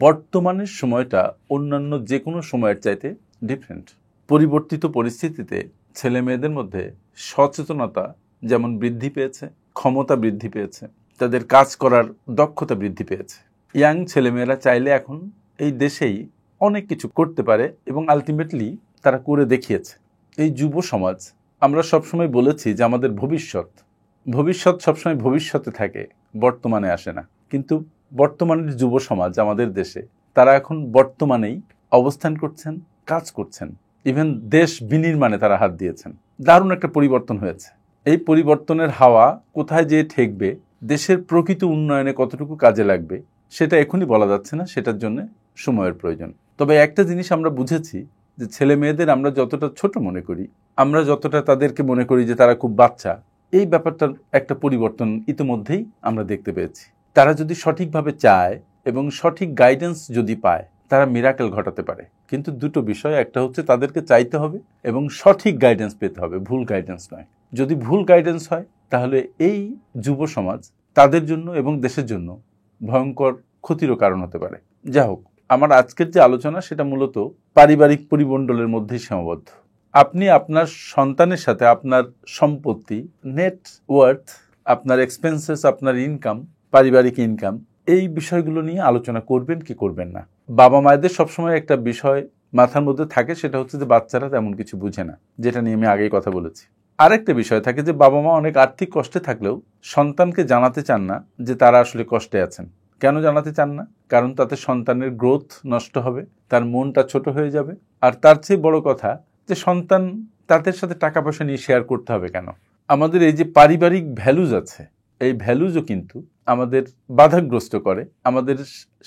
বর্তমানের সময়টা অন্যান্য যে কোনো সময়ের চাইতে ডিফারেন্ট। পরিবর্তিত পরিস্থিতিতে ছেলে মেয়েদের মধ্যে সচেতনতা যেমন বৃদ্ধি পেয়েছে, ক্ষমতা বৃদ্ধি পেয়েছে, তাদের কাজ করার দক্ষতা বৃদ্ধি পেয়েছে। ইয়াং ছেলেমেয়েরা চাইলে এখন এই দেশেই অনেক কিছু করতে পারে এবং আলটিমেটলি তারা করে দেখিয়েছে। এই যুব সমাজ, আমরা সবসময় বলেছি যে আমাদের ভবিষ্যৎ সবসময় ভবিষ্যতে থাকে, বর্তমানে আসে না। কিন্তু বর্তমানের যুব সমাজ আমাদের দেশে, তারা এখন বর্তমানেই অবস্থান করছেন, কাজ করছেন, ইভেন দেশ বিনির্মাণে তারা হাত দিয়েছেন। দারুণ একটা পরিবর্তন হয়েছে। এই পরিবর্তনের হাওয়া কোথায় যেয়ে ঠেকবে, দেশের প্রকৃত উন্নয়নে কতটুকু কাজে লাগবে, সেটা এখনই বলা যাচ্ছে না, সেটার জন্য সময়ের প্রয়োজন। তবে একটা জিনিস আমরা বুঝেছি যে ছেলে মেয়েদের আমরা যতটা ছোট মনে করি, আমরা যতটা তাদেরকে মনে করি যে তারা খুব বাচ্চা, এই ব্যাপারটার একটা পরিবর্তন ইতিমধ্যেই আমরা দেখতে পেয়েছি। তারা যদি সঠিকভাবে চায় এবং সঠিক গাইডেন্স যদি পায়, তারা মিরাকেল ঘটাতে পারে। কিন্তু দুটো বিষয়, একটা হচ্ছে তাদেরকে চাইতে হবে এবং সঠিক গাইডেন্স পেতে হবে, ভুল গাইডেন্স নয়। যদি ভুল গাইডেন্স হয় তাহলে এই যুব সমাজ তাদের জন্য এবং দেশের জন্য ভয়ঙ্কর ক্ষতিরও কারণ হতে পারে। যা হোক, আমার আজকের যে আলোচনা সেটা মূলত পারিবারিক পরিমণ্ডলের মধ্যেই সীমাবদ্ধ। আপনি আপনার সন্তানের সাথে আপনার সম্পত্তি, নেট ওয়ার্থ, আপনার এক্সপেন্সেস, আপনার ইনকাম, পারিবারিক ইনকাম, এই বিষয়গুলো নিয়ে আলোচনা করবেন কি করবেন না। বাবা মায়েদের সবসময় একটা বিষয় মাথার মধ্যে থাকে, সেটা হচ্ছে যে বাচ্চারা তেমন কিছু বুঝে না, যেটা নিয়ে আমি আগেই কথা বলেছি। আরেকটা বিষয় থাকে যে বাবা মা অনেক আর্থিক কষ্টে থাকলেও সন্তানকে জানাতে চান না যে তারা আসলে কষ্টে আছেন। কেন জানাতে চান না? কারণ তাতে সন্তানের গ্রোথ নষ্ট হবে, তার মনটা ছোট হয়ে যাবে। আর তার চেয়ে বড় কথা যে সন্তান তাদের সাথে টাকা পয়সা নিয়ে শেয়ার করতে হবে কেন? আমাদের এই যে পারিবারিক ভ্যালুজ আছে, এই ভ্যালুজও কিন্তু আমাদের বাধাগ্রস্ত করে। আমাদের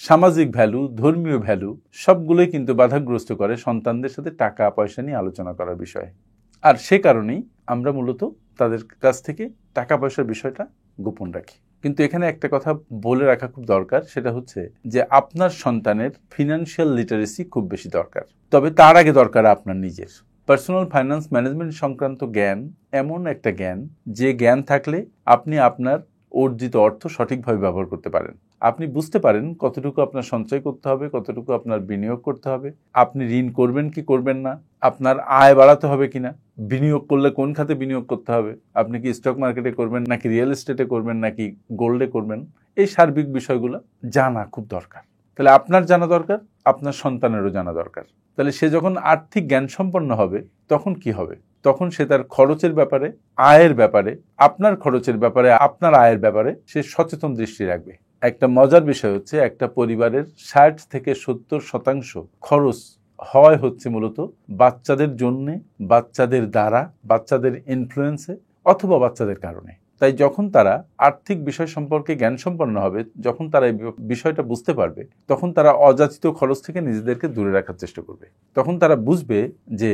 সামাজিক ভ্যালু, ধর্মীয় ভ্যালু সবগুলোই কিন্তু বাধাগ্রস্ত করে সন্তানদের সাথে টাকা পয়সা নিয়ে আলোচনা করার বিষয়ে। আর সে কারণেই আমরা মূলত তাদের কাছ থেকে টাকা পয়সার বিষয়টা গোপন রাখি। কিন্তু এখানে একটা কথা বলে রাখা খুব দরকার, সেটা হচ্ছে যে আপনার সন্তানের ফিনান্সিয়াল লিটারেসি খুব বেশি দরকার। তবে তার আগে দরকার আপনার নিজের পার্সোনাল ফাইন্যান্স ম্যানেজমেন্ট সংক্রান্ত জ্ঞান। এমন একটা জ্ঞান, যে জ্ঞান থাকলে আপনি আপনার অর্জিত অর্থ সঠিকভাবে ব্যবহার করতে পারেন। আপনি বুঝতে পারেন কতটুকু আপনার সঞ্চয় করতে হবে, কতটুকু আপনার বিনিয়োগ করতে হবে, আপনি ঋণ করবেন কি করবেন না, আপনার আয় বাড়াতে হবে কিনা, বিনিয়োগ করলে কোন খাতে বিনিয়োগ করতে হবে, আপনি কি স্টক মার্কেটে করবেন নাকি রিয়েল এস্টেটে করবেন নাকি গোল্ডে করবেন, এই সার্বিক বিষয়গুলো জানা খুব দরকার। তাহলে আপনার জানা দরকার, আপনার সন্তানেরও জানা দরকার। তাহলে সে যখন আর্থিক জ্ঞান সম্পন্ন হবে তখন কি হবে? তখন সে তার খরচের ব্যাপারে, আয়ের ব্যাপারে, আপনার খরচের ব্যাপারে, আপনার আয়ের ব্যাপারে সে সচেতন দৃষ্টি রাখবে। একটা মজার বিষয় হচ্ছে, একটা পরিবারের 60 থেকে 70% খরচ হয় হচ্ছে মূলত বাচ্চাদের জন্যে, বাচ্চাদের দ্বারা, বাচ্চাদের ইনফ্লুয়েন্সে অথবা বাচ্চাদের কারণে। তাই যখন তারা আর্থিক বিষয় সম্পর্কে জ্ঞান সম্পন্ন হবে, যখন তারা এই বিষয়টা বুঝতে পারবে, তখন তারা অযাচিত খরচ থেকে নিজেদেরকে দূরে রাখার চেষ্টা করবে। তখন তারা বুঝবে যে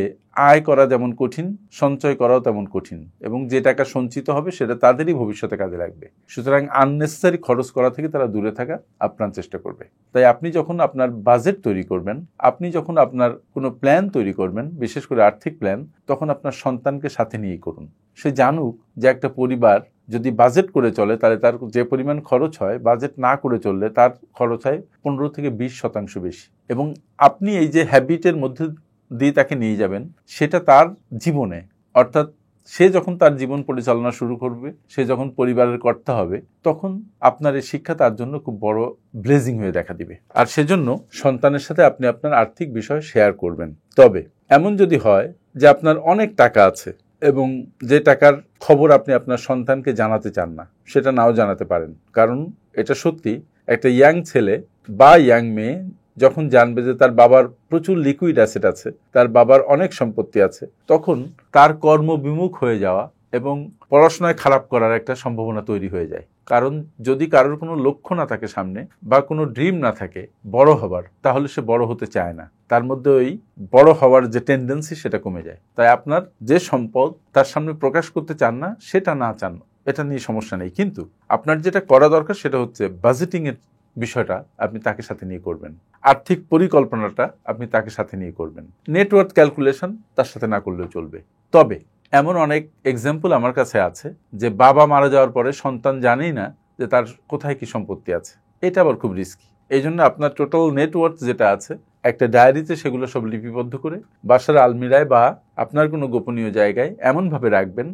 আয় করা যেমন কঠিন, সঞ্চয় করাও তেমন কঠিন, এবং যে টাকা সঞ্চিত হবে সেটা তাদেরই ভবিষ্যতে কাজে লাগবে। সুতরাং আননেসেসারি খরচ করা থেকে তারা দূরে থাকা আপ্রাণ চেষ্টা করবে। তাই আপনি যখন আপনার বাজেট তৈরি করবেন, আপনি যখন আপনার কোনো প্ল্যান তৈরি করবেন, বিশেষ করে আর্থিক প্ল্যান, তখন আপনার সন্তানকে সাথে নিয়েই করুন। সে জানুক যে একটা পরিবার যদি বাজেট করে চলে তাহলে তার যে পরিমাণ খরচ হয়, বাজেট না করে চললে তার খরচ হয় 15 থেকে 20% বেশি। এবং আপনি এই যে হ্যাবিটের মধ্যে দিয়ে তাকে নিয়ে যাবেন, সেটা তার জীবনে, অর্থাৎ সে যখন তার জীবন পরিচালনা শুরু করবে, সে যখন পরিবারের কর্তা হবে, তখন আপনার এই শিক্ষা তার জন্য খুব বড় ব্লেজিং হয়ে দেখা দিবে। আর সেজন্য সন্তানের সাথে আপনি আপনার আর্থিক বিষয় শেয়ার করবেন। তবে এমন যদি হয় যে আপনার অনেক টাকা আছে এবং যে টাকার খবর আপনি আপনার সন্তানকে জানাতে চান না, সেটা নাও জানাতে পারেন। কারণ এটা সত্যি, একটা ইয়াং ছেলে বা ইয়াং মেয়ে যখন জানবে যে তার বাবার প্রচুর লিকুইড অ্যাসেট আছে, তার বাবার অনেক সম্পত্তি আছে, তখন তার কর্মবিমুখ হয়ে যাওয়া এবং পড়াশোনায় খারাপ করার একটা সম্ভাবনা তৈরি হয়ে যায়। কারণ যদি কারোর কোনো লক্ষ্য না থাকে সামনে, বা কোনো ড্রিম না থাকে বড় হবার, তাহলে সে বড় হতে চায় না। তার মধ্যে ওই বড় হওয়ার যে টেন্ডেন্সি, সেটা কমে যায়। তাই আপনার যে সম্পদ তার সামনে প্রকাশ করতে চান না, সেটা না চান, এটা নিয়ে সমস্যা নেই। কিন্তু আপনার যেটা করা দরকার সেটা হচ্ছে বাজেটিং এর বিষয়টা আপনি তাকে সাথে নিয়ে করবেন, আর্থিক পরিকল্পনাটা আপনি তাকে সাথে নিয়ে করবেন। নেটওয়ার্থ ক্যালকুলেশন তার সাথে না করলেও চলবে। তবে এমন অনেক এক্সাম্পল আমার কাছে আছে যে বাবা মারা যাওয়ার পরে সন্তান জানেই না যে তার কোথায় কি সম্পত্তি আছে। এটা আবার খুব রিস্কি, এই জন্য আপনার টোটাল নেটওয়ার্ক যেটা আছে একটা ডায়েরিতে সেগুলো সব লিপিবদ্ধ করে বাসার আলমিরায় বা আপনার কোনো গোপনীয় জায়গায় এমনভাবে রাখবেন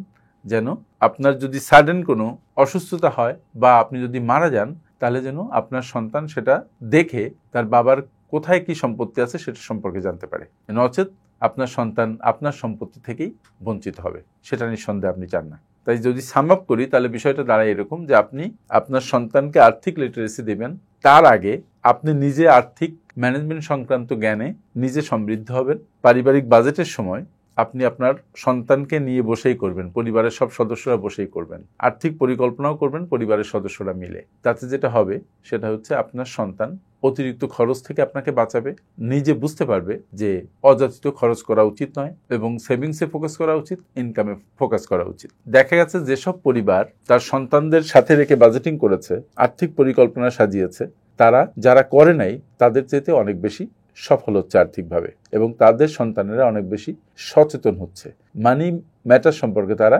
যেন আপনার যদি সাডেন কোনো অসুস্থতা হয় বা আপনি যদি মারা যান, তাহলে যেন আপনার সন্তান সেটা দেখে তার বাবার কোথায় কি সম্পত্তি আছে সেটা সম্পর্কে জানতে পারে। নচেত আপনার সন্তান আপনার সম্পত্তি থেকেই বঞ্চিত হবে, সেটা নিঃসন্দেহে আপনি চান না। তাই যদি সাম আপ করি তাহলে বিষয়টা দাঁড়ায় এরকম যে আপনি আপনার সন্তানকে আর্থিক লিটারেসি দেবেন, তার আগে আপনি নিজে আর্থিক ম্যানেজমেন্ট সংক্রান্ত জ্ঞানে নিজে সমৃদ্ধ হবেন। পারিবারিক বাজেটের সময় আপনি আপনার সন্তানকে নিয়ে বসেই করবেন, পরিবারের সব সদস্যরা বসেই করবেন, আর্থিক পরিকল্পনাও করবেন পরিবারের সদস্যরা মিলে। তাতে যেটা হবে সেটা হচ্ছে আপনার সন্তান অতিরিক্ত খরচ থেকে আপনাকে বাঁচাবে, নিজে বুঝতে পারবে যে অযাচিত খরচ করা উচিত নয় এবং সেভিংসে ফোকাস করা উচিত, ইনকামে ফোকাস করা উচিত। দেখা গেছে যেসব পরিবার তার সন্তানদের সাথে রেখে বাজেটিং করেছে, আর্থিক পরিকল্পনা সাজিয়েছে, তারা যারা করে নাই তাদের চাইতে অনেক বেশি সফল হচ্ছে আর্থিকভাবে এবং তাদের সন্তানেরা অনেক বেশি সচেতন হচ্ছে। মানি ম্যাটার সম্পর্কে তারা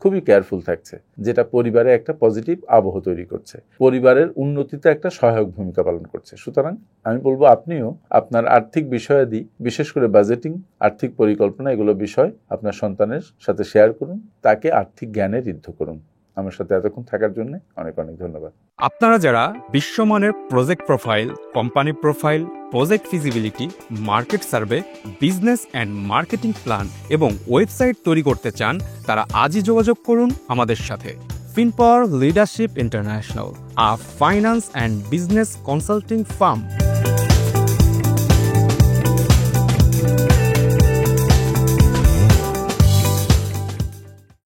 খুবই কেয়ারফুল থাকছে, যেটা পরিবারে একটা পজিটিভ আবহ তৈরি করছে, পরিবারের উন্নতিতে একটা সহায়ক ভূমিকা পালন করছে। সুতরাং আমি বলবো আপনিও আপনার আর্থিক বিষয়াদি, বিশেষ করে বাজেটিং, আর্থিক পরিকল্পনা, এগুলো বিষয় আপনার সন্তানের সাথে শেয়ার করুন, তাকে আর্থিক জ্ঞানে ঋদ্ধ করুন। আমার সাথে এতক্ষণ থাকার জন্য অনেক অনেক ধন্যবাদ। আপনারা যারা বিশ্বমানের project profile, company profile, project feasibility, market survey, business and marketing plan এবং ওয়েবসাইট তৈরি করতে চান, তারা আজই যোগাযোগ করুন আমাদের সাথে। FinPower Leadership International, a finance and business consulting farm.